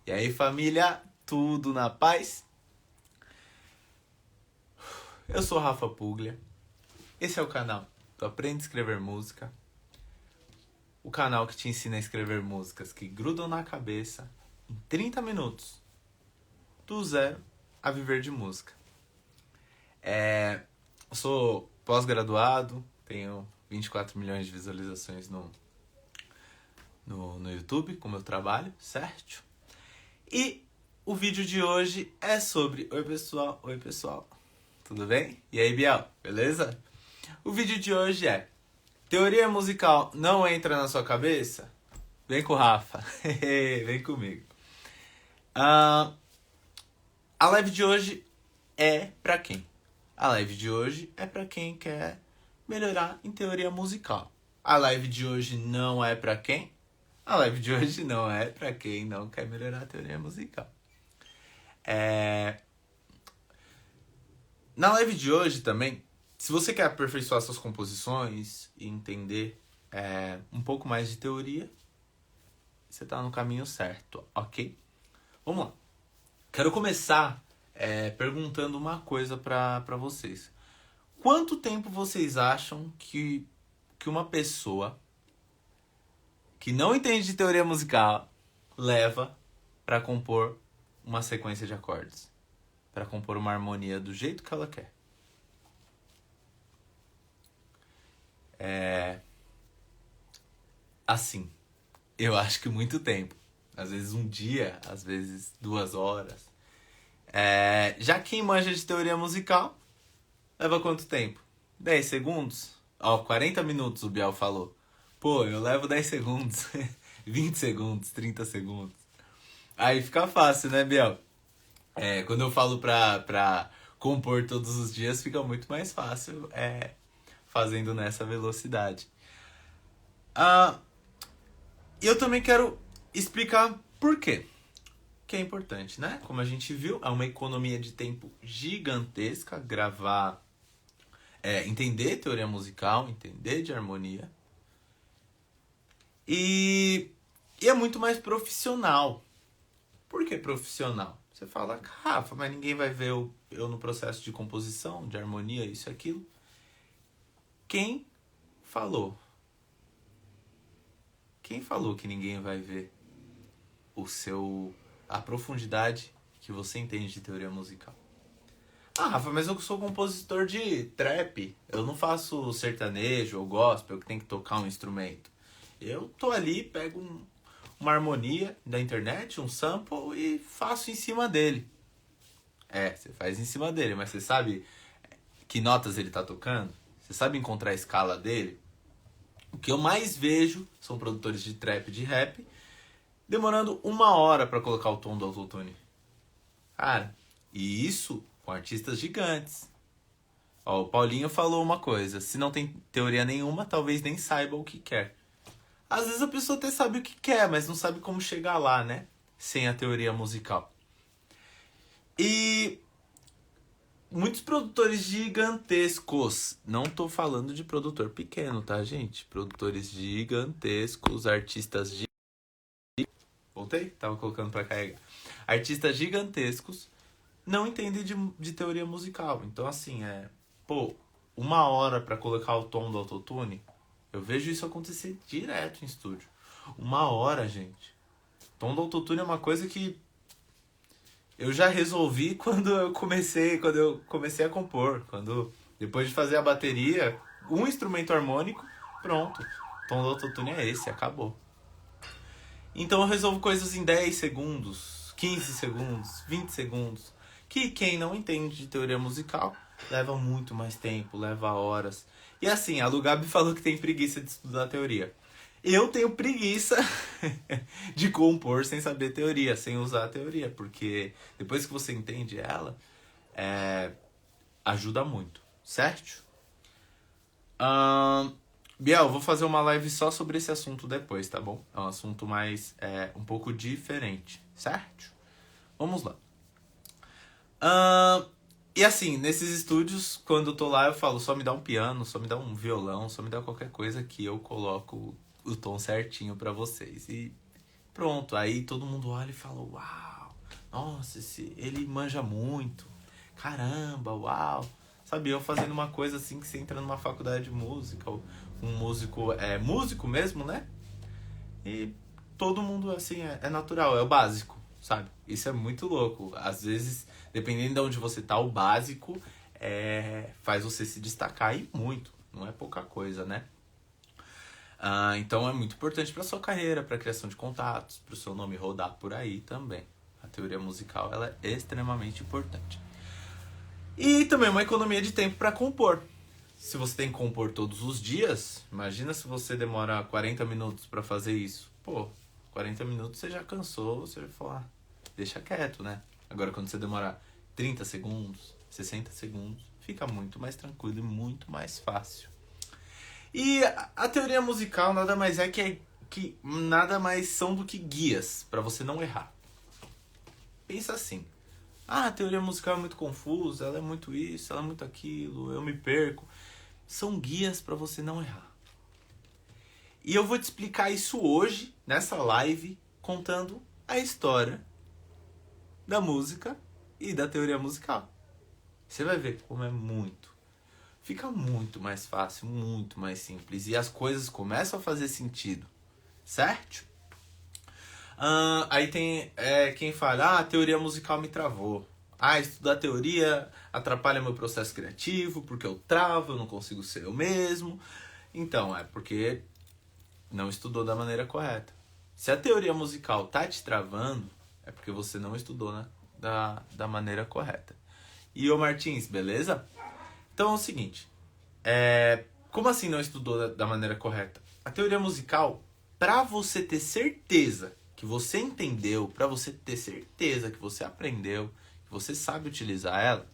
E aí, família, tudo na paz? Eu sou Rafa Puglia. Esse é o canal do Aprende a Escrever Música. O canal que te ensina a escrever músicas que grudam na cabeça em 30 minutos. Do zero a viver de música. Eu sou pós-graduado, tenho 24 milhões de visualizações no YouTube com o meu trabalho, certo? E o vídeo de hoje é sobre... Oi pessoal, tudo bem? E aí, Biel, beleza? O vídeo de hoje é: teoria musical não entra na sua cabeça? Vem com o Rafa, vem comigo. A live de hoje é pra quem? A live de hoje é pra quem quer melhorar em teoria musical. A live de hoje não é pra quem? A live de hoje não é pra quem não quer melhorar a teoria musical. Na live de hoje também, se você quer aperfeiçoar suas composições e entender um pouco mais de teoria, você tá no caminho certo, ok? Vamos lá. Quero começar perguntando uma coisa pra vocês. Quanto tempo vocês acham que uma pessoa que não entende de teoria musical leva para compor uma sequência de acordes? Para compor uma harmonia do jeito que ela quer? Assim, eu acho que muito tempo. Às vezes um dia, às vezes 2 horas. Já quem manja de teoria musical, leva quanto tempo? 10 segundos? 40 minutos o Biel falou. Pô, eu levo 10 segundos, 20 segundos, 30 segundos. Aí fica fácil, né, Biel? Quando eu falo pra compor todos os dias, fica muito mais fácil fazendo nessa velocidade. E eu também quero explicar por quê. Que é importante, né? Como a gente viu, é uma economia de tempo gigantesca gravar, entender teoria musical, entender de harmonia. E é muito mais profissional. Por que profissional? Você fala, Rafa, mas ninguém vai ver eu no processo de composição, de harmonia, isso e aquilo. Quem falou? Quem falou que ninguém vai ver a profundidade que você entende de teoria musical? Rafa, mas eu sou compositor de trap. Eu não faço sertanejo ou gospel que tem que tocar um instrumento. Eu tô ali, pego uma harmonia da internet, um sample e faço em cima dele. Você faz em cima dele, mas você sabe que notas ele tá tocando? Você sabe encontrar a escala dele? O que eu mais vejo são produtores de trap e de rap demorando 1 hora pra colocar o tom do autotune. Cara, e isso com artistas gigantes. O Paulinho falou uma coisa: se não tem teoria nenhuma, talvez nem saiba o que quer. Às vezes a pessoa até sabe o que quer, mas não sabe como chegar lá, né? Sem a teoria musical. E muitos produtores gigantescos, não tô falando de produtor pequeno, tá, gente? Produtores gigantescos, artistas Voltei? Tava colocando pra carregar. Artistas gigantescos não entendem de teoria musical. Então, assim, 1 hora pra colocar o tom do autotune. Eu vejo isso acontecer direto em estúdio. 1 hora, gente. Tom do autotune é uma coisa que eu já resolvi quando eu comecei a compor. Depois de fazer a bateria, um instrumento harmônico, pronto. Tom do autotune é esse, acabou. Então eu resolvo coisas em 10 segundos, 15 segundos, 20 segundos. Que quem não entende de teoria musical leva muito mais tempo, leva horas. E assim, a Lugabi falou que tem preguiça de estudar teoria. Eu tenho preguiça de compor sem saber teoria, sem usar a teoria. Porque depois que você entende ela, ajuda muito, certo? Biel, vou fazer uma live só sobre esse assunto depois, tá bom? É um assunto mais, um pouco diferente, certo? Vamos lá. E assim, nesses estúdios, quando eu tô lá, eu falo, só me dá um piano, só me dá um violão, só me dá qualquer coisa que eu coloco o tom certinho pra vocês. E pronto. Aí todo mundo olha e fala, uau, nossa, ele manja muito. Caramba, uau. Sabe, eu fazendo uma coisa assim que você entra numa faculdade de música, ou um músico, músico mesmo, né? E todo mundo, assim, é natural, é o básico, sabe? Isso é muito louco. Às vezes, dependendo de onde você tá, o básico faz você se destacar e muito. Não é pouca coisa, né? Então é muito importante para sua carreira, para criação de contatos, para o seu nome rodar por aí também. A teoria musical ela é extremamente importante. E também uma economia de tempo para compor. Se você tem que compor todos os dias, imagina se você demora 40 minutos para fazer isso. Pô, 40 minutos você já cansou, você vai falar, deixa quieto, né? Agora quando você demorar 30 segundos, 60 segundos, fica muito mais tranquilo e muito mais fácil. E a teoria musical nada mais é que nada mais são do que guias para você não errar. Pensa assim. A teoria musical é muito confusa, ela é muito isso, ela é muito aquilo, eu me perco. São guias para você não errar. E eu vou te explicar isso hoje, nessa live, contando a história da música e da teoria musical. Você vai ver como é muito. Fica muito mais fácil, muito mais simples. E as coisas começam a fazer sentido. Certo? Aí tem quem fala, a teoria musical me travou. Estudar teoria atrapalha meu processo criativo, porque eu travo, eu não consigo ser eu mesmo. Então, é porque não estudou da maneira correta. Se a teoria musical tá te travando, é porque você não estudou da maneira correta. E ô Martins, beleza? Então é o seguinte, como assim não estudou da maneira correta? A teoria musical, pra você ter certeza que você entendeu, pra você ter certeza que você aprendeu, que você sabe utilizar ela,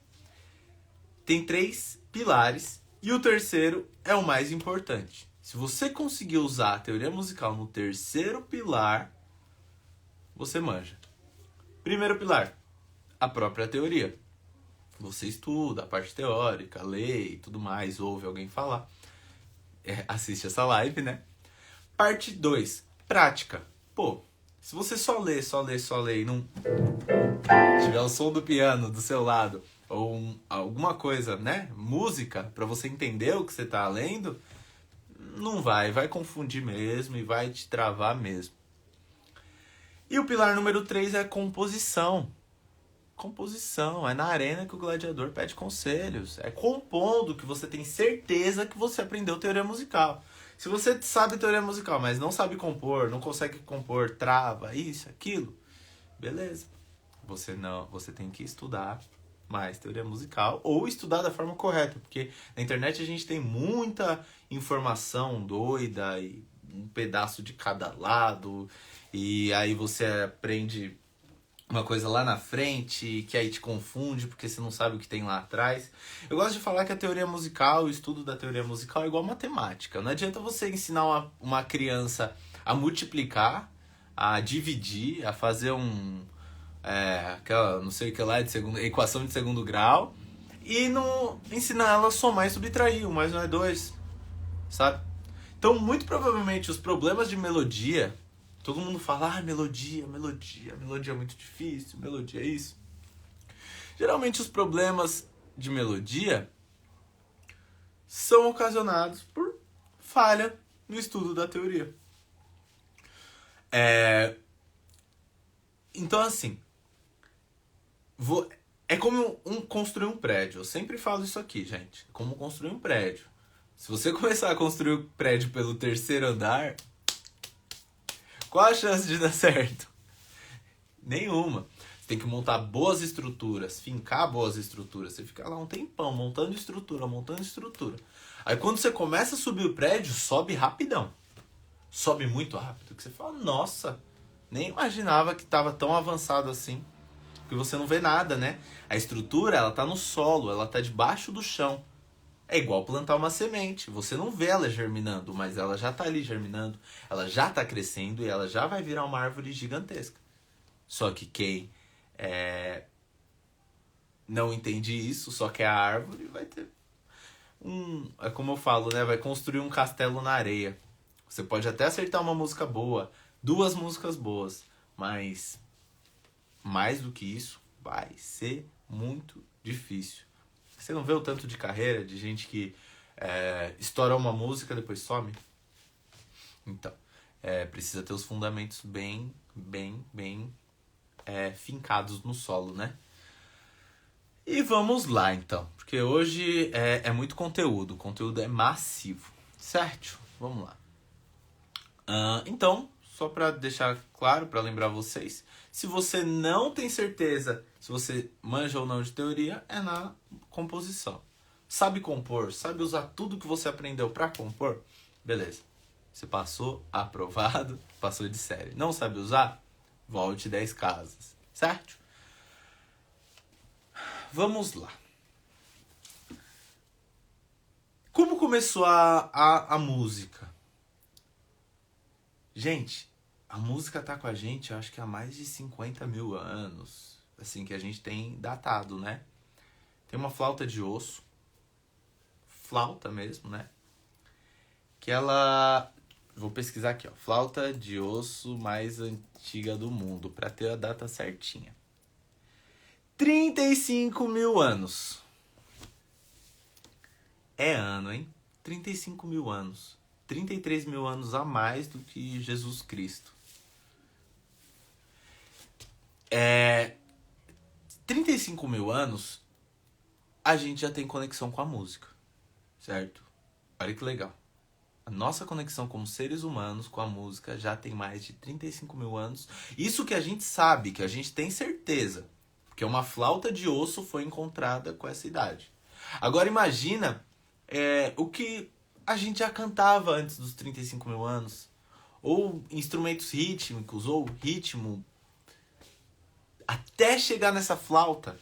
tem 3 pilares e o terceiro é o mais importante. Se você conseguir usar a teoria musical no terceiro pilar, você manja. Primeiro pilar, a própria teoria. Você estuda a parte teórica, lê e tudo mais, ouve alguém falar. Assiste essa live, né? Parte 2, prática. Pô, se você só lê e não tiver o som do piano do seu lado, ou alguma coisa, né? Música, pra você entender o que você tá lendo, não vai confundir mesmo e vai te travar mesmo. E o pilar número 3 é a composição. Composição, é na arena que o gladiador pede conselhos. É compondo que você tem certeza que você aprendeu teoria musical. Se você sabe teoria musical, mas não sabe compor, não consegue compor, trava, isso, aquilo, beleza. Você tem que estudar mais teoria musical ou estudar da forma correta, porque na internet a gente tem muita informação doida e um pedaço de cada lado, e aí você aprende uma coisa lá na frente que aí te confunde porque você não sabe o que tem lá atrás. Eu gosto de falar que a teoria musical, o estudo da teoria musical é igual matemática. Não adianta você ensinar uma criança a multiplicar, a dividir, a fazer aquela, não sei o que lá, equação de segundo grau, e não ensinar ela a somar e subtrair. 1 mais 1 é 2, sabe? Então, muito provavelmente, os problemas de melodia... Todo mundo fala, melodia é muito difícil, melodia é isso. Geralmente os problemas de melodia são ocasionados por falha no estudo da teoria. Então assim, é como construir um prédio. Eu sempre falo isso aqui, gente. Como construir um prédio. Se você começar a construir o prédio pelo 3º andar... Qual a chance de dar certo? Nenhuma. Você tem que montar boas estruturas, fincar boas estruturas. Você fica lá um tempão montando estrutura. Aí quando você começa a subir o prédio, sobe rapidão. Sobe muito rápido. Que você fala, nossa, nem imaginava que estava tão avançado assim. Porque você não vê nada, né? A estrutura, ela tá no solo, ela tá debaixo do chão. É igual plantar uma semente. Você não vê ela germinando, mas ela já está ali germinando. Ela já está crescendo e ela já vai virar uma árvore gigantesca. Só que quem não entende isso, só quer a árvore, vai ter é como eu falo, né? Vai construir um castelo na areia. Você pode até acertar uma música boa, 2 músicas boas, mas mais do que isso vai ser muito difícil. Você não vê o tanto de carreira de gente que estoura uma música e depois some? Então, precisa ter os fundamentos bem fincados no solo, né? E vamos lá, então. Porque hoje é muito conteúdo. O conteúdo é massivo. Certo? Vamos lá. Então, só para deixar claro, para lembrar vocês, se você não tem certeza se você manja ou não de teoria, é na composição. Sabe compor? Sabe usar tudo que você aprendeu para compor? Beleza. Você passou, aprovado, passou de série. Não sabe usar? Volte 10 casas. Certo? Vamos lá. Como começou a música? Gente, a música tá com a gente, eu acho que há mais de 50 mil anos. Assim, que a gente tem datado, né? Tem uma flauta de osso. Flauta mesmo, né? Que ela... Vou pesquisar aqui, ó. Flauta de osso mais antiga do mundo, pra ter a data certinha. 35 mil anos. É ano, hein? 35 mil anos. 33 mil anos a mais do que Jesus Cristo. 35 mil anos, a gente já tem conexão com a música. Certo? Olha que legal. A nossa conexão como seres humanos com a música já tem mais de 35 mil anos. Isso que a gente sabe, que a gente tem certeza. Porque uma flauta de osso foi encontrada com essa idade. Agora imagina o que a gente já cantava antes dos 35 mil anos. Ou instrumentos rítmicos, ou ritmo. Até chegar nessa flauta.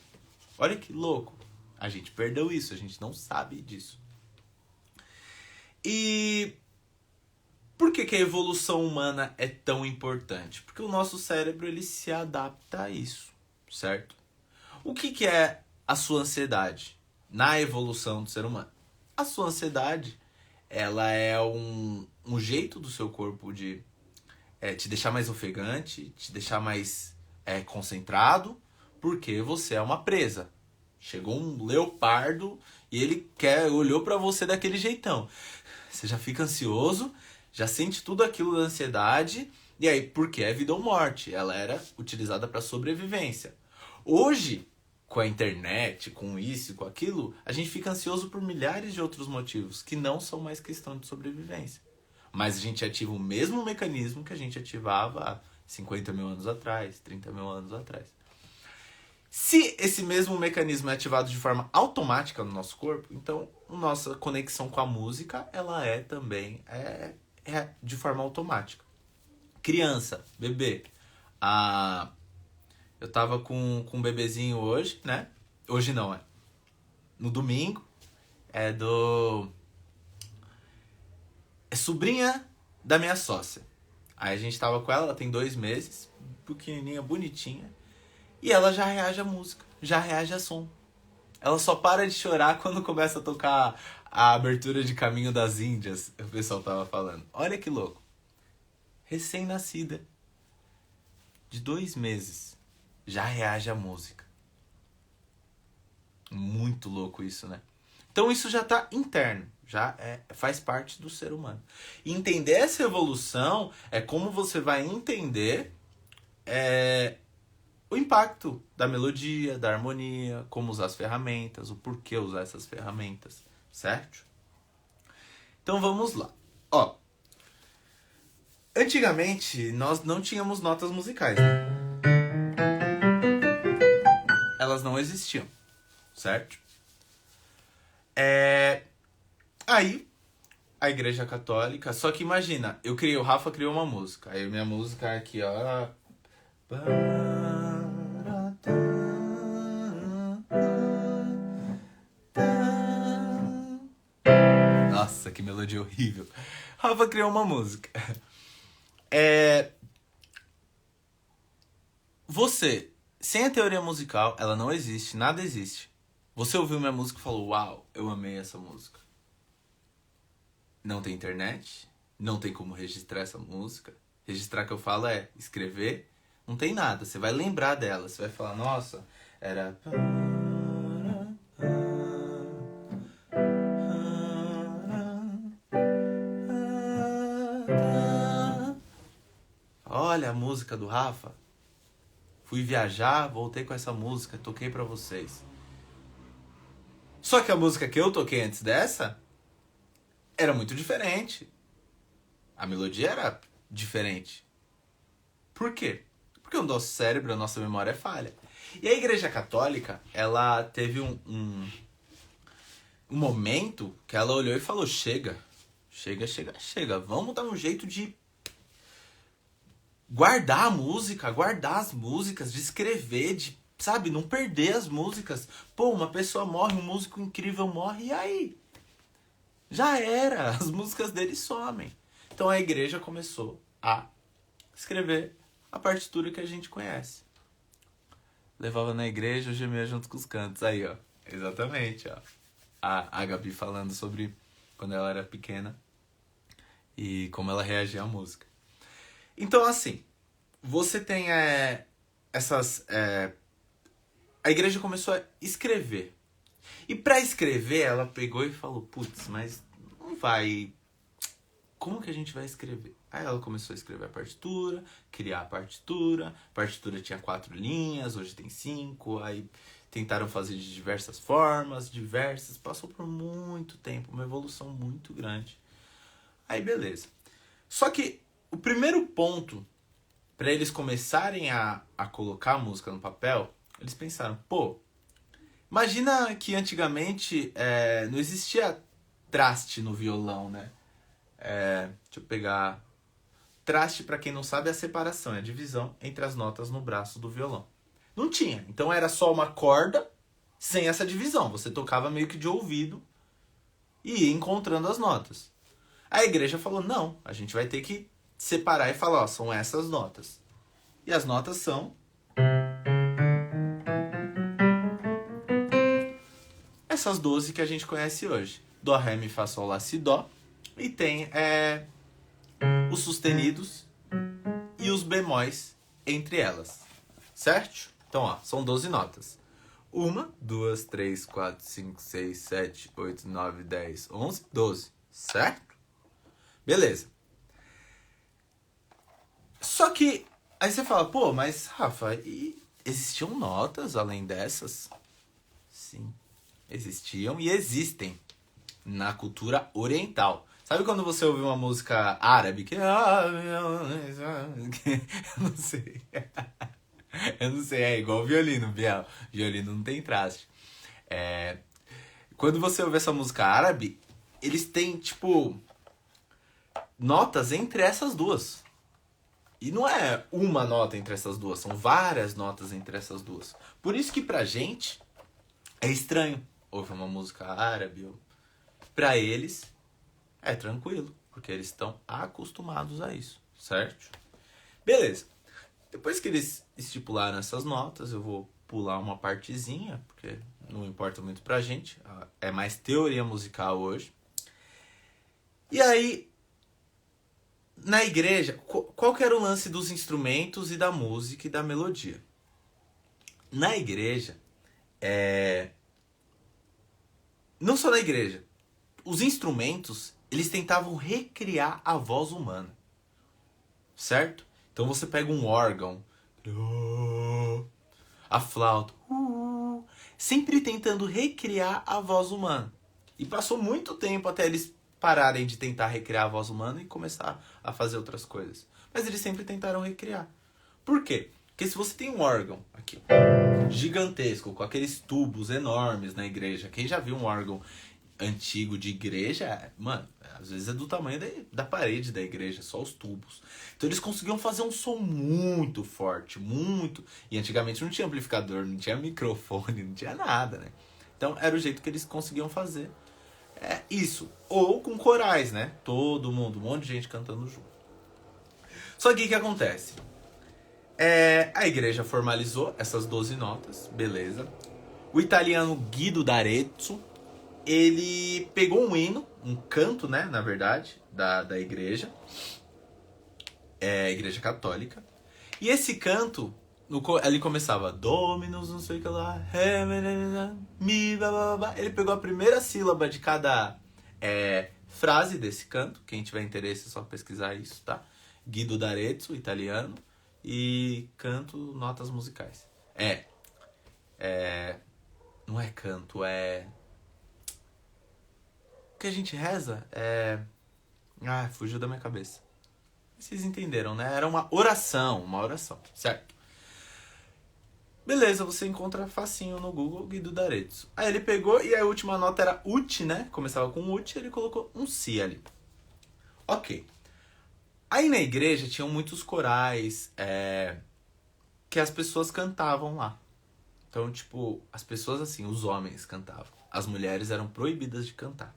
Olha que louco. A gente perdeu isso, a gente não sabe disso. E por que a evolução humana é tão importante? Porque o nosso cérebro ele se adapta a isso, certo? O que é a sua ansiedade na evolução do ser humano? A sua ansiedade, ela é um jeito do seu corpo de te deixar mais ofegante, te deixar mais concentrado, porque você é uma presa. Chegou um leopardo e ele olhou pra você daquele jeitão. Você já fica ansioso, já sente tudo aquilo da ansiedade, e aí, porque é vida ou morte, ela era utilizada para sobrevivência. Hoje, com a internet, com isso, com aquilo, a gente fica ansioso por milhares de outros motivos, que não são mais questão de sobrevivência. Mas a gente ativa o mesmo mecanismo que a gente ativava há 50 mil anos atrás, 30 mil anos atrás. Se esse mesmo mecanismo é ativado de forma automática no nosso corpo, então a nossa conexão com a música, ela é também de forma automática. Criança, bebê. Eu tava com um bebezinho hoje, né? Hoje não, no domingo. É sobrinha da minha sócia. Aí a gente tava com ela tem 2 meses, pequenininha, bonitinha. E ela já reage à música, já reage a som. Ela só para de chorar quando começa a tocar a abertura de Caminho das Índias, o pessoal tava falando. Olha que louco. Recém-nascida, de 2 meses, já reage à música. Muito louco isso, né? Então isso já tá interno, já faz parte do ser humano. E entender essa evolução é como você vai entender o impacto da melodia, da harmonia, como usar as ferramentas, o porquê usar essas ferramentas, certo? Então vamos lá. Ó, antigamente nós não tínhamos notas musicais, né? Elas não existiam, certo? Aí a Igreja Católica, só que imagina, o Rafa criou uma música, aí minha música é aqui, ó. Nossa, que melodia horrível. Rafa criou uma música. Você, sem a teoria musical, ela não existe, nada existe. Você ouviu minha música e falou, uau, eu amei essa música. Não tem internet, não tem como registrar essa música. Registrar que eu falo é escrever, não tem nada. Você vai lembrar dela. Você vai falar, nossa, era... Olha a música do Rafa. Fui viajar, voltei com essa música, toquei pra vocês. Só que a música que eu toquei antes dessa era muito diferente. A melodia era diferente. Por quê? Porque o nosso cérebro, a nossa memória é falha. E a Igreja Católica, ela teve um momento que ela olhou e falou, chega. Vamos dar um jeito de guardar a música, guardar as músicas, de escrever, de, sabe, não perder as músicas. Pô, uma pessoa morre, um músico incrível morre, e aí? Já era, as músicas dele somem. Então a igreja começou a escrever a partitura que a gente conhece. Levava na igreja, eu gemia junto com os cantos. Aí, ó, exatamente, ó. A Gabi falando sobre quando ela era pequena e como ela reagia à música. Então, assim, você tem essas... A igreja começou a escrever. E pra escrever, ela pegou e falou, putz, mas não vai... Como que a gente vai escrever? Aí ela começou a escrever a partitura, criar a partitura. A partitura tinha 4 linhas, hoje tem 5. Aí tentaram fazer de diversas formas, Passou por muito tempo, uma evolução muito grande. Aí beleza. Só que o primeiro ponto para eles começarem a colocar a música no papel, eles pensaram, pô, imagina que antigamente não existia traste no violão, né? Deixa eu pegar... Traste, para quem não sabe, é a separação, é a divisão entre as notas no braço do violão. Não tinha, então era só uma corda sem essa divisão. Você tocava meio que de ouvido e ia encontrando as notas. A igreja falou, não, a gente vai ter que separar e falar, ó, são essas notas. E as notas são... essas 12 que a gente conhece hoje. Dó, Ré, Mi, Fá, Sol, Lá, Si, Dó. E tem os sustenidos e os bemóis entre elas. Certo? Então, ó, são 12 notas. 1, 2, 3, 4, 5, 6, 7, 8, 9, 10, 11, 12. Certo? Beleza. Só que aí você fala, pô, mas Rafa, existiam notas além dessas? Sim, existiam e existem na cultura oriental. Sabe quando você ouve uma música árabe que... Eu não sei. Eu não sei, é igual violino, Biel. Violino não tem traste. Quando você ouve essa música árabe, eles têm, tipo, notas entre essas duas. E não é uma nota entre essas duas, são várias notas entre essas duas. Por isso que pra gente é estranho ouvir uma música árabe. Pra eles é tranquilo, porque eles estão acostumados a isso, certo? Beleza. Depois que eles estipularam essas notas, eu vou pular uma partezinha, porque não importa muito pra gente. É mais teoria musical hoje. E aí, na igreja, qual que era o lance dos instrumentos e da música e da melodia? Na igreja, não só na igreja, os instrumentos, eles tentavam recriar a voz humana, certo? Então você pega um órgão, a flauta, sempre tentando recriar a voz humana. E passou muito tempo até eles pararem de tentar recriar a voz humana e começar a fazer outras coisas. Mas eles sempre tentaram recriar. Por quê? Porque se você tem um órgão aqui, gigantesco, com aqueles tubos enormes na igreja, quem já viu um órgão antigo de igreja, mano, às vezes é do tamanho da parede da igreja, só os tubos. Então eles conseguiam fazer um som muito forte, muito... E antigamente não tinha amplificador, não tinha microfone, não tinha nada, né? Então era o jeito que eles conseguiam fazer isso. Ou com corais, né? Todo mundo, um monte de gente cantando junto. Só que o que acontece? A igreja formalizou essas 12 notas, beleza. O italiano Guido d'Arezzo, ele pegou um hino, um canto, né, na verdade, da igreja. Igreja Católica. E esse canto, ele começava Dominus, não sei o que lá, Mi, blá, blá, blá. Ele pegou a primeira sílaba de cada frase desse canto. Quem tiver interesse é só pesquisar isso, tá? Guido d'Arezzo, italiano. E canto, notas musicais. Não é canto, é... O que a gente reza fugiu da minha cabeça. Vocês entenderam, né? Era uma oração, certo? Beleza, você encontra facinho no Google, Guido d'Arezzo. Aí ele pegou e a última nota era ut, né? Começava com ut, ele colocou um si ali. Ok. Aí na igreja tinham muitos corais que as pessoas cantavam lá. Então, tipo, as pessoas assim, os homens cantavam. As mulheres eram proibidas de cantar.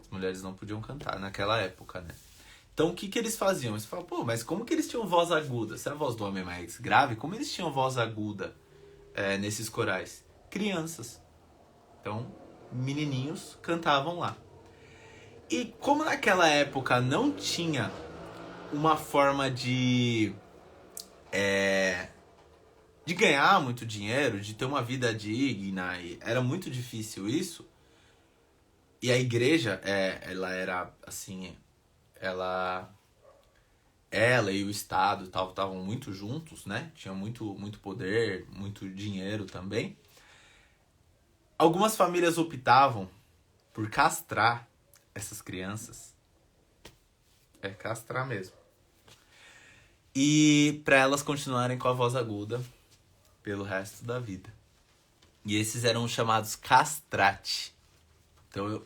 As mulheres não podiam cantar naquela época, né? Então, o que eles faziam? Eles falavam, pô, mas como que eles tinham voz aguda? Se a voz do homem é mais grave, como eles tinham voz aguda nesses corais? Crianças. Então, menininhos cantavam lá. E como naquela época não tinha uma forma de ganhar muito dinheiro, de ter uma vida digna, e era muito difícil isso. E a igreja, ela era assim... Ela e o Estado estavam muito juntos, né? Tinha muito poder, muito dinheiro também. Algumas famílias optavam por castrar essas crianças. Castrar mesmo. E para elas continuarem com a voz aguda pelo resto da vida. E esses eram chamados castrati. Então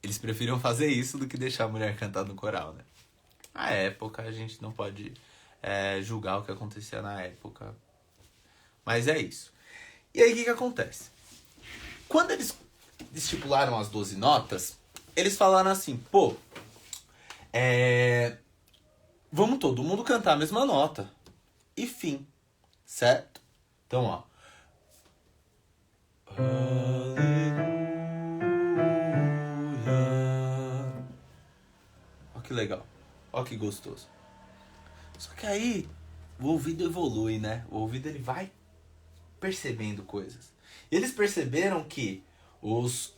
eles preferiam fazer isso do que deixar a mulher cantar no coral, né? Na época, a gente não pode julgar o que acontecia na época. Mas é isso. E aí, o que acontece? Quando eles estipularam as 12 notas, eles falaram assim, pô, vamos todo mundo cantar a mesma nota. E fim. Certo? Então, ó. Ó que legal. Ó que gostoso. Só que aí o ouvido evolui, né? O ouvido ele vai percebendo coisas. E eles perceberam que os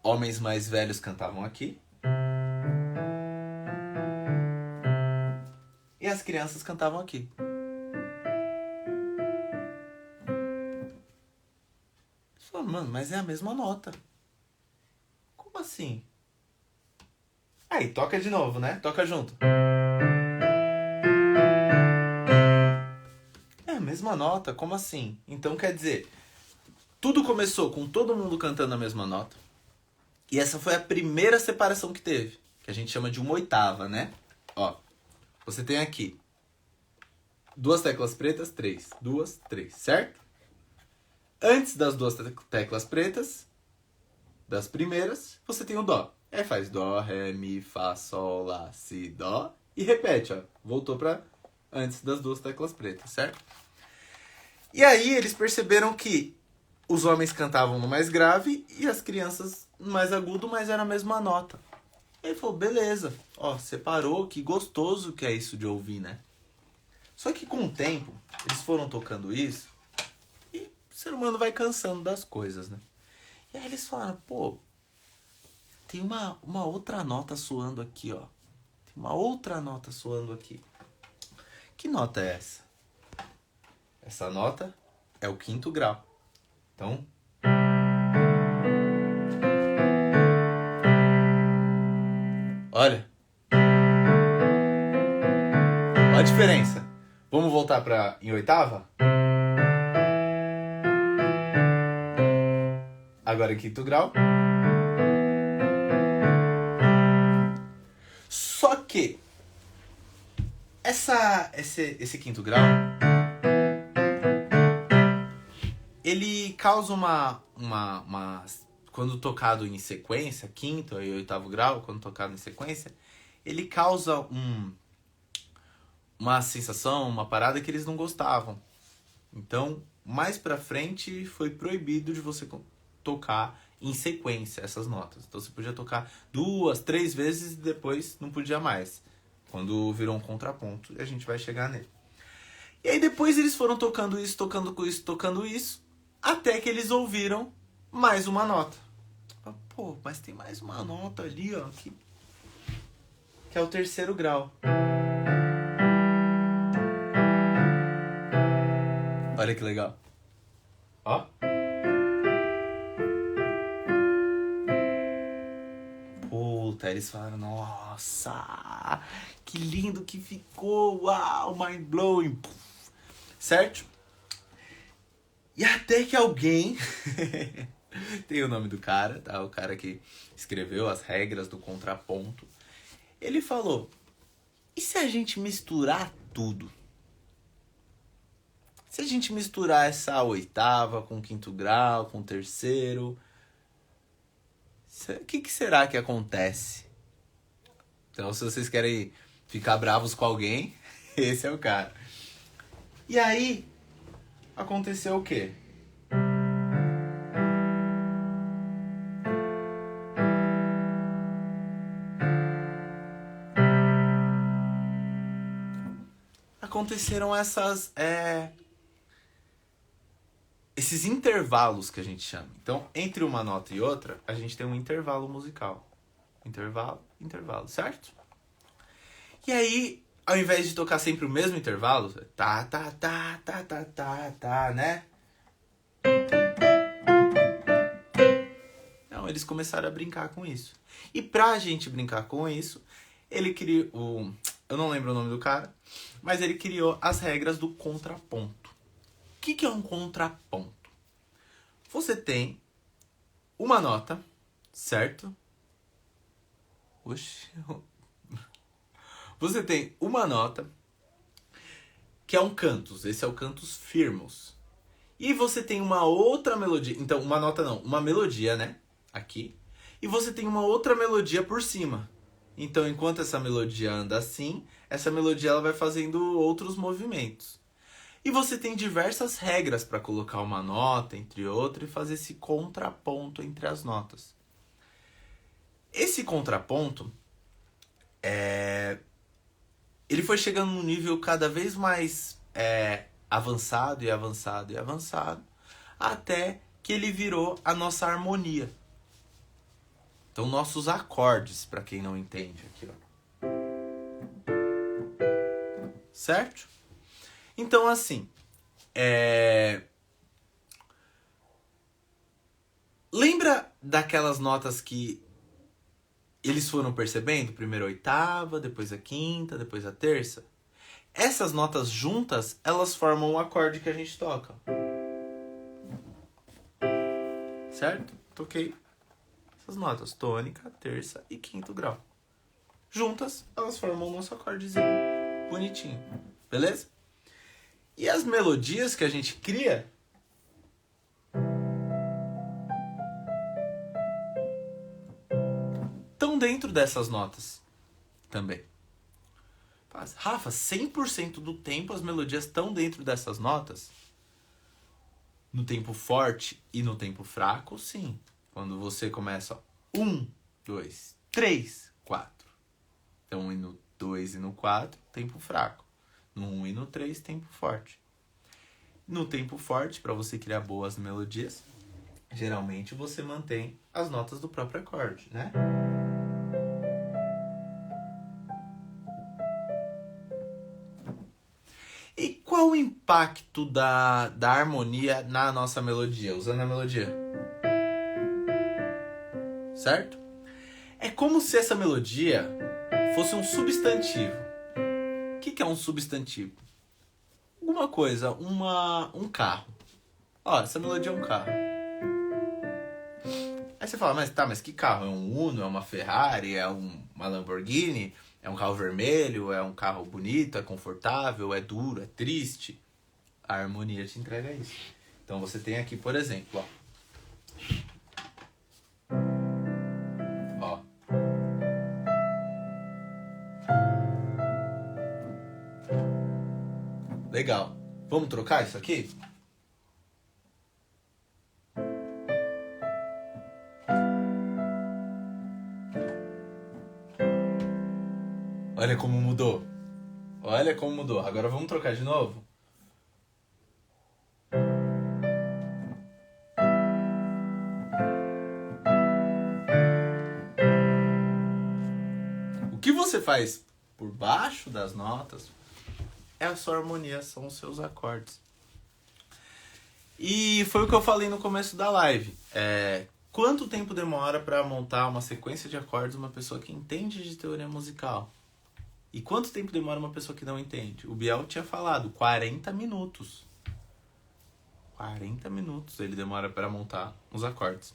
homens mais velhos cantavam aqui e as crianças cantavam aqui. Eles falaram, mano, mas é a mesma nota. Como assim? Aí, toca de novo, né? Toca junto. É a mesma nota, como assim? Então quer dizer, tudo começou com todo mundo cantando a mesma nota. E essa foi a primeira separação que teve, que a gente chama de uma oitava, né? Ó, você tem aqui 2 teclas pretas, 3. 2, 3, certo? Antes das 2 teclas pretas, das primeiras, você tem o dó. Aí faz dó, ré, mi, fá, sol, lá, si, dó. E repete, ó. Voltou pra antes das 2 teclas pretas, certo? E aí eles perceberam que os homens cantavam no mais grave e as crianças no mais agudo, mas era a mesma nota. E ele falou, beleza. Ó, separou, que gostoso que é isso de ouvir, né? Só que com o tempo, eles foram tocando isso e o ser humano vai cansando das coisas, né? E aí eles falaram, pô, tem uma outra nota soando aqui, ó. Tem uma outra nota soando aqui. Que nota é essa? Essa nota é o 5º grau. Então... Olha. Olha a diferença. Vamos voltar em oitava? Agora em 5º grau. Só que esse 5º grau ele causa uma quando tocado em sequência, 5º e 8º grau, quando tocado em sequência, ele causa uma sensação, uma parada que eles não gostavam. Então, mais pra frente foi proibido de você tocar em sequência essas notas. Então você podia tocar 2, 3 vezes e depois não podia mais. Quando virou um contraponto, e a gente vai chegar nele. E aí depois eles foram tocando isso, tocando isso, até que eles ouviram mais uma nota. Pô, mas tem mais uma nota ali, ó, que é o terceiro grau. Olha que legal. Ó. Puta, eles falaram, nossa, que lindo que ficou, uau, mind blowing. Certo? E até que alguém, tem o nome do cara, tá? O cara que escreveu as regras do contraponto. Ele falou, e se a gente misturar tudo? Se a gente misturar essa oitava com o quinto grau, com o terceiro, o que será que acontece? Então, se vocês querem ficar bravos com alguém, esse é o cara. E aí, aconteceu o quê? Aconteceram esses intervalos que a gente chama. Então, entre uma nota e outra, a gente tem um intervalo musical. Intervalo, certo? E aí, ao invés de tocar sempre o mesmo intervalo, tá, né? Não, eles começaram a brincar com isso. E pra gente brincar com isso, ele criou... Eu não lembro o nome do cara, mas ele criou as regras do contraponto. O que é um contraponto? Você tem uma nota, certo? Oxi. Você tem uma nota, que é um cantus. Esse é o cantus firmus. E você tem uma outra melodia. Então, uma nota não, uma melodia, né? Aqui. E você tem uma outra melodia por cima. Então, enquanto essa melodia anda assim, essa melodia ela vai fazendo outros movimentos. E você tem diversas regras para colocar uma nota entre outra e fazer esse contraponto entre as notas. Esse contraponto, ele foi chegando num nível cada vez mais avançado, até que ele virou a nossa harmonia. Então, nossos acordes, para quem não entende aqui, ó. Certo? Então, assim, lembra daquelas notas que eles foram percebendo? Primeiro a oitava, depois a quinta, depois a terça. Essas notas juntas, elas formam o acorde que a gente toca. Certo? Toquei essas notas, tônica, terça e quinto grau. Juntas, elas formam o nosso acordezinho bonitinho. Beleza? E as melodias que a gente cria estão dentro dessas notas também. Rafa, 100% do tempo as melodias estão dentro dessas notas? No tempo forte e no tempo fraco, sim. Quando você começa, ó, 1, 2, 3, 4. Então, no 2 e no 4, tempo fraco. No 1 e no 3, tempo forte. No tempo forte, para você criar boas melodias, geralmente você mantém as notas do próprio acorde, né? E qual o impacto da harmonia na nossa melodia, usando a melodia? Certo? É como se essa melodia fosse um substantivo. O que é um substantivo? Alguma coisa, um carro. Ó, essa melodia é um carro. Aí você fala, mas que carro? É um Uno, é uma Ferrari, é uma Lamborghini? É um carro vermelho, é um carro bonito, é confortável, é duro, é triste? A harmonia te entrega isso. Então você tem aqui, por exemplo, ó. Legal. Vamos trocar isso aqui? Olha como mudou. Olha como mudou. Agora vamos trocar de novo? O que você faz por baixo das notas é a sua harmonia, são os seus acordes. E foi o que eu falei no começo da live. Quanto tempo demora para montar uma sequência de acordes uma pessoa que entende de teoria musical? E quanto tempo demora uma pessoa que não entende? O Biel tinha falado 40 minutos. 40 minutos ele demora para montar os acordes.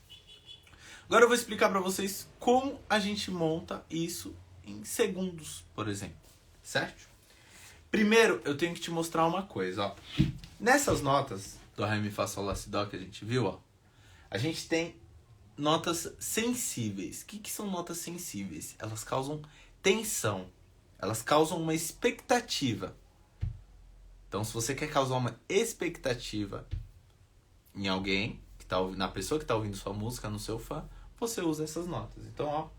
Agora eu vou explicar para vocês como a gente monta isso em segundos, por exemplo. Certo? Primeiro, eu tenho que te mostrar uma coisa, ó. Nessas notas do Ré, Mi, Fá, Sol, Lá, Si, Dó que a gente viu, ó, a gente tem notas sensíveis. O que são notas sensíveis? Elas causam tensão. Elas causam uma expectativa. Então, se você quer causar uma expectativa em alguém, na pessoa que está ouvindo sua música, no seu fã, você usa essas notas. Então, ó.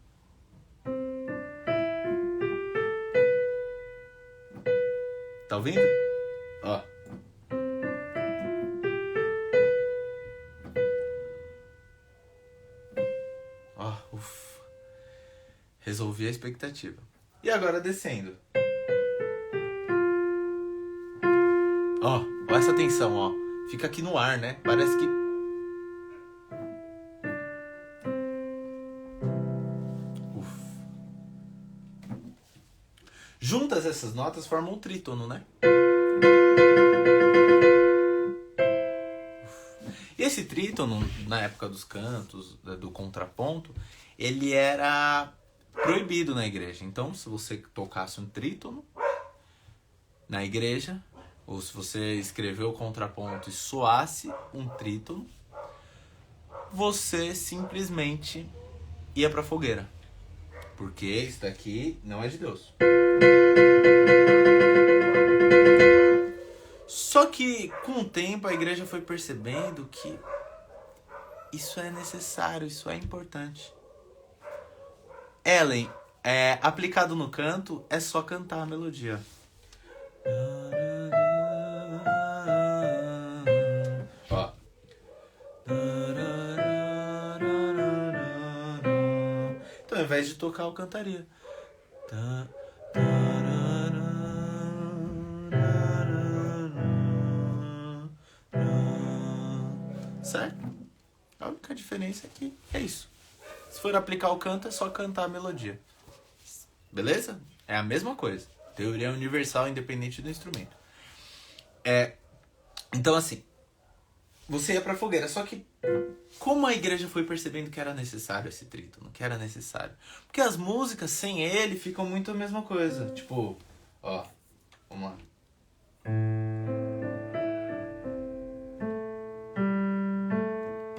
Tá ouvindo? Ó. Ó, ufa. Resolvi a expectativa. E agora descendo. Ó, ó essa tensão, ó. Fica aqui no ar, né? Parece que... Juntas essas notas formam um trítono, né? E esse trítono, na época dos cantos, do contraponto, ele era proibido na igreja. Então, se você tocasse um trítono na igreja, ou se você escreveu o contraponto e soasse um trítono, você simplesmente ia pra fogueira. Porque isso daqui não é de Deus. Só que, com o tempo, a igreja foi percebendo que isso é necessário, isso é importante. Ellen, aplicado no canto, é só cantar a melodia. Ó. Então, ao invés de tocar, eu cantaria. Certo? A única diferença é que é isso. Se for aplicar o canto, é só cantar a melodia. Beleza? É a mesma coisa. Teoria universal, independente do instrumento. Então, assim, você ia pra fogueira. Só que, como a igreja foi percebendo que era necessário esse trítono, que era necessário? Porque as músicas, sem ele, ficam muito a mesma coisa. Tipo, ó, vamos lá.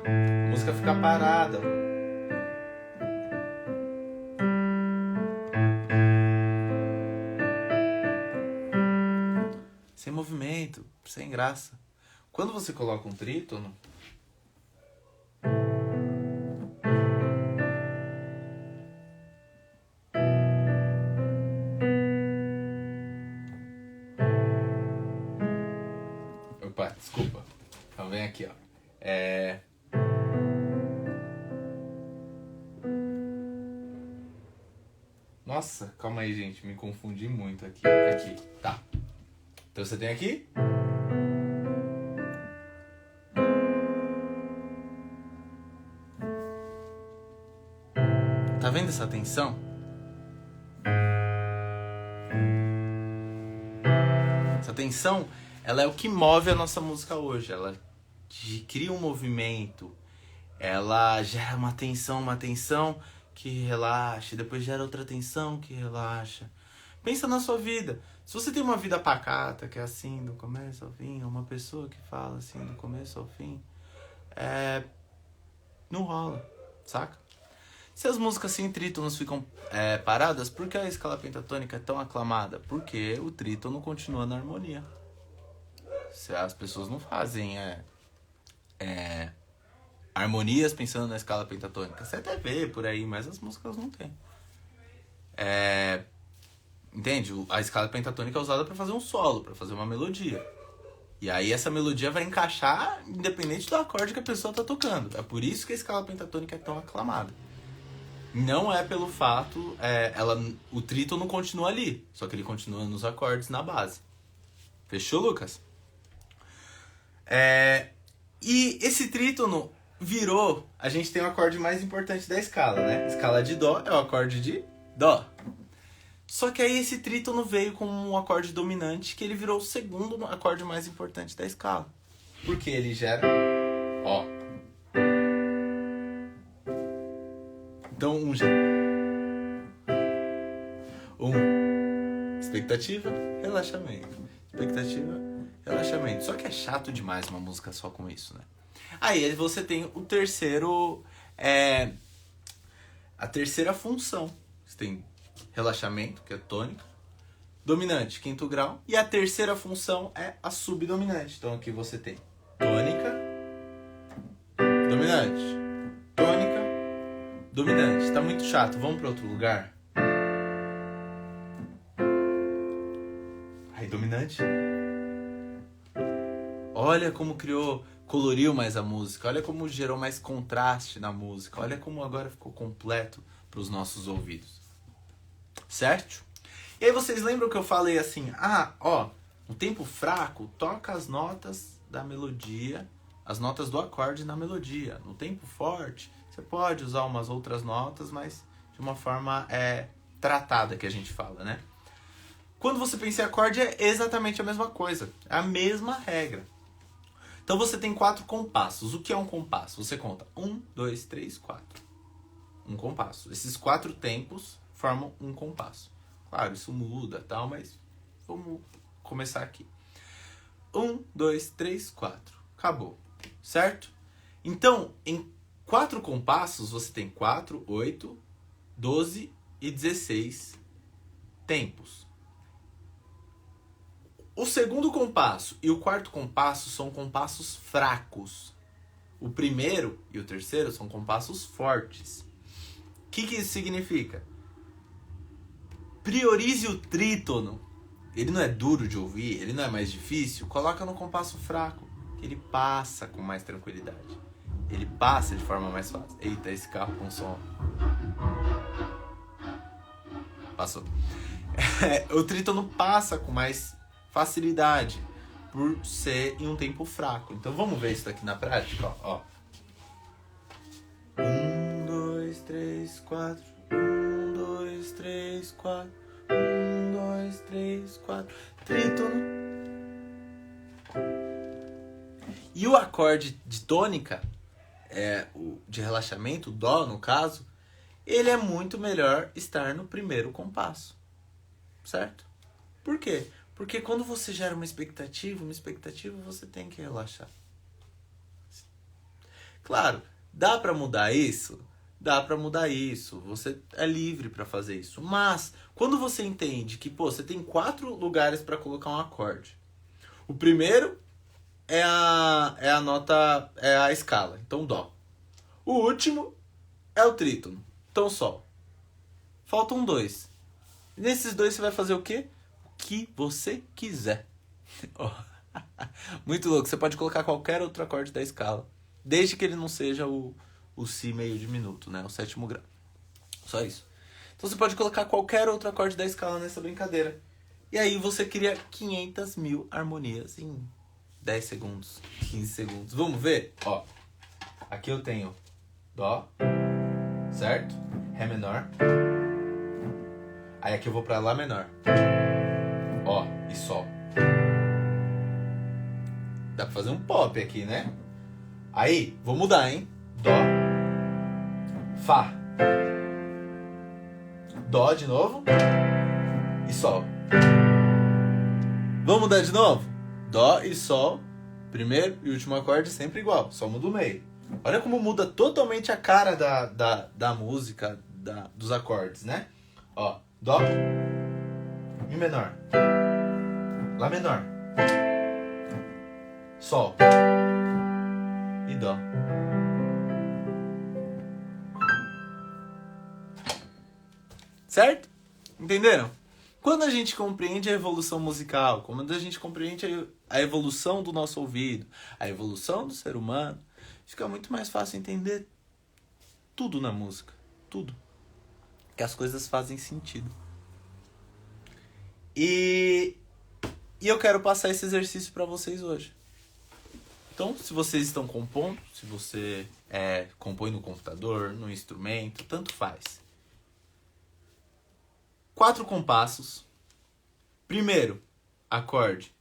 A música fica parada. Sem movimento, sem graça. Quando você coloca um trítono, opa, desculpa. Então vem aqui, ó. Nossa, calma aí, gente. Me confundi muito aqui. Aqui, tá. Então você tem aqui. Tá vendo essa tensão? Essa tensão, ela é o que move a nossa música hoje. Ela cria um movimento. Ela gera uma tensão que relaxa. Depois gera outra tensão que relaxa. Pensa na sua vida. Se você tem uma vida pacata, que é assim, do começo ao fim, uma pessoa que fala assim, do começo ao fim, não rola, saca? Se as músicas sem trítonos ficam paradas, por que a escala pentatônica é tão aclamada? Porque o trítono continua na harmonia. Se as pessoas não fazem harmonias pensando na escala pentatônica. Você até vê por aí, mas as músicas não tem. Entende? A escala pentatônica é usada para fazer um solo, para fazer uma melodia. E aí essa melodia vai encaixar independente do acorde que a pessoa tá tocando. É por isso que a escala pentatônica é tão aclamada. Não é pelo fato, o trítono continua ali, só que ele continua nos acordes na base. Fechou, Lucas? E esse trítono virou, a gente tem o acorde mais importante da escala, né? A escala de dó é o acorde de dó. Só que aí esse trítono veio com um acorde dominante que ele virou o segundo acorde mais importante da escala. Porque ele gera ó. Então expectativa, relaxamento. Expectativa, relaxamento. Só que é chato demais uma música só com isso, né? Aí você tem o terceiro, a terceira função. Você tem relaxamento, que é tônica, dominante, quinto grau, e a terceira função é a subdominante. Então aqui você tem tônica, dominante, tônica, dominante. Tá muito chato, vamos para outro lugar? Aí dominante. Olha como coloriu mais a música, olha como gerou mais contraste na música, olha como agora ficou completo para os nossos ouvidos. Certo? E aí vocês lembram que eu falei assim, no tempo fraco, toca as notas da melodia, as notas do acorde na melodia. No tempo forte, você pode usar umas outras notas, mas de uma forma tratada que a gente fala, né? Quando você pensa em acorde, é exatamente a mesma coisa, é a mesma regra. Então você tem 4 compassos. O que é um compasso? Você conta 1, 2, 3, 4. Um compasso. Esses 4 tempos formam um compasso. Claro, isso muda, tal, mas vamos começar aqui. 1, 2, 3, 4. Acabou. Certo? Então, em 4 compassos, você tem 4, 8, 12 e 16 tempos. O segundo compasso e o quarto compasso são compassos fracos. O primeiro e o terceiro são compassos fortes. O que isso significa? Priorize o trítono. Ele não é duro de ouvir, ele não é mais difícil. Coloca no compasso fraco, que ele passa com mais tranquilidade. Ele passa de forma mais fácil. Eita, esse carro com som. Passou. O trítono passa com mais facilidade por ser em um tempo fraco. Então vamos ver isso daqui na prática, ó. 1, 2, 3, 4. 1, 2, 3, 4. 1, 2, 3, 4. Trítono. E o acorde de tônica, o de relaxamento, o dó no caso, ele é muito melhor estar no primeiro compasso. Certo? Por quê? Porque quando você gera uma expectativa você tem que relaxar. Claro, dá pra mudar isso? Dá pra mudar isso. Você é livre pra fazer isso. Mas, quando você entende que, você tem 4 lugares pra colocar um acorde. O primeiro é a nota, é a escala. Então, dó. O último é o trítono. Então, sol. Faltam 2. Nesses 2 você vai fazer o quê? Que você quiser. Muito louco. Você pode colocar qualquer outro acorde da escala, desde que ele não seja o si meio diminuto, né? O 7º grau. Só isso. Então você pode colocar qualquer outro acorde da escala nessa brincadeira. E aí você cria 500.000 harmonias em 10 segundos, 15 segundos. Vamos ver? Ó, aqui eu tenho dó, certo? Ré menor. Aí aqui eu vou pra lá menor. Ó, e sol. Dá pra fazer um pop aqui, né? Aí, vou mudar, hein? Dó. Fá. Dó de novo. E sol. Vamos mudar de novo? Dó e sol. Primeiro e último acorde sempre igual. Só muda o meio. Olha como muda totalmente a cara da música, dos acordes, né? Ó, dó. Mi menor. Lá menor. Sol. E dó. Certo? Entenderam? Quando a gente compreende a evolução musical, quando a gente compreende a evolução do nosso ouvido, a evolução do ser humano, fica muito mais fácil entender tudo na música. Tudo. Que as coisas fazem sentido. E eu quero passar esse exercício para vocês hoje. Então, se vocês estão compondo, se você compõe no computador, no instrumento, tanto faz. 4 compassos. Primeiro, acorde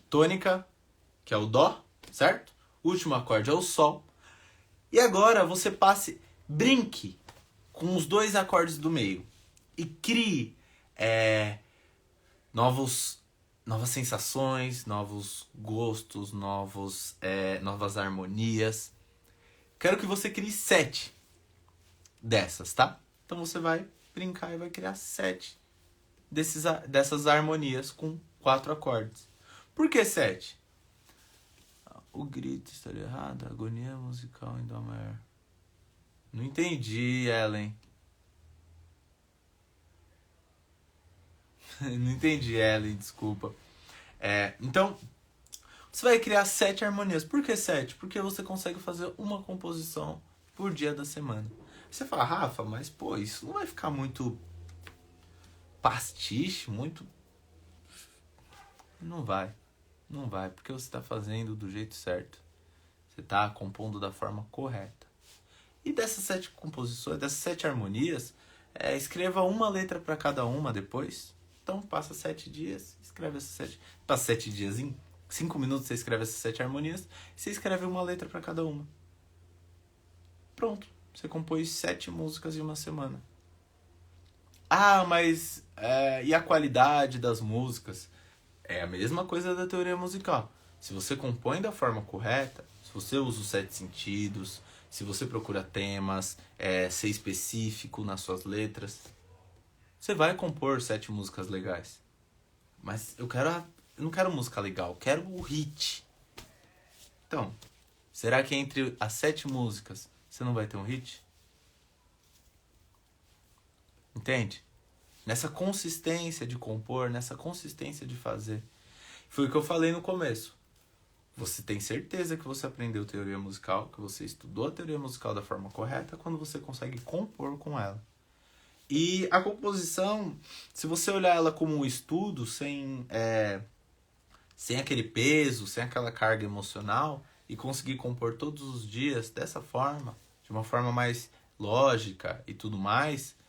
tônica, que é o dó, certo? Último acorde é o sol. E agora você brinque com os 2 acordes do meio e crie novas sensações, novos gostos, novas harmonias. Quero que você crie 7 dessas, tá? Então você vai brincar e vai criar 7 dessas harmonias com 4 acordes. Por que 7? O grito estaria errado, a agonia musical em dó maior. Não entendi, Ellen. Não entendi, Ellen, desculpa. Então, você vai criar 7 harmonias. Por que 7? Porque você consegue fazer uma composição por dia da semana. Você fala, Rafa, mas pô, isso não vai ficar muito pastiche, muito... Não vai, porque você está fazendo do jeito certo. Você está compondo da forma correta. E dessas 7 composições, dessas 7 harmonias, escreva uma letra para cada uma depois. Então passa 7 dias, escreve essas 7. Passa 7 dias, em 5 minutos você escreve essas 7 harmonias. E você escreve uma letra para cada uma. Pronto, você compôs 7 músicas em uma semana. Ah, mas e a qualidade das músicas? É a mesma coisa da teoria musical. Se você compõe da forma correta, se você usa os 7 sentidos, se você procura temas, ser específico nas suas letras, você vai compor 7 músicas legais. Mas eu não quero música legal, eu quero o hit. Então, será que entre as 7 músicas você não vai ter um hit? Entende? Nessa consistência de compor, nessa consistência de fazer. Foi o que eu falei no começo. Você tem certeza que você aprendeu teoria musical, que você estudou a teoria musical da forma correta, quando você consegue compor com ela. E a composição, se você olhar ela como um estudo, sem aquele peso, sem aquela carga emocional, e conseguir compor todos os dias dessa forma, de uma forma mais lógica e tudo mais,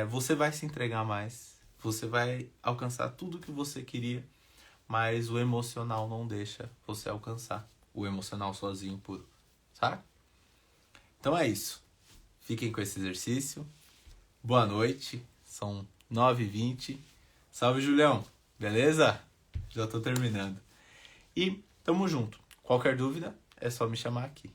você vai se entregar mais, você vai alcançar tudo que você queria, mas o emocional não deixa você alcançar. O emocional sozinho, puro. Sabe? Então é isso. Fiquem com esse exercício. Boa noite. São 9h20. Salve, Julião. Beleza? Já tô terminando. E tamo junto. Qualquer dúvida, é só me chamar aqui.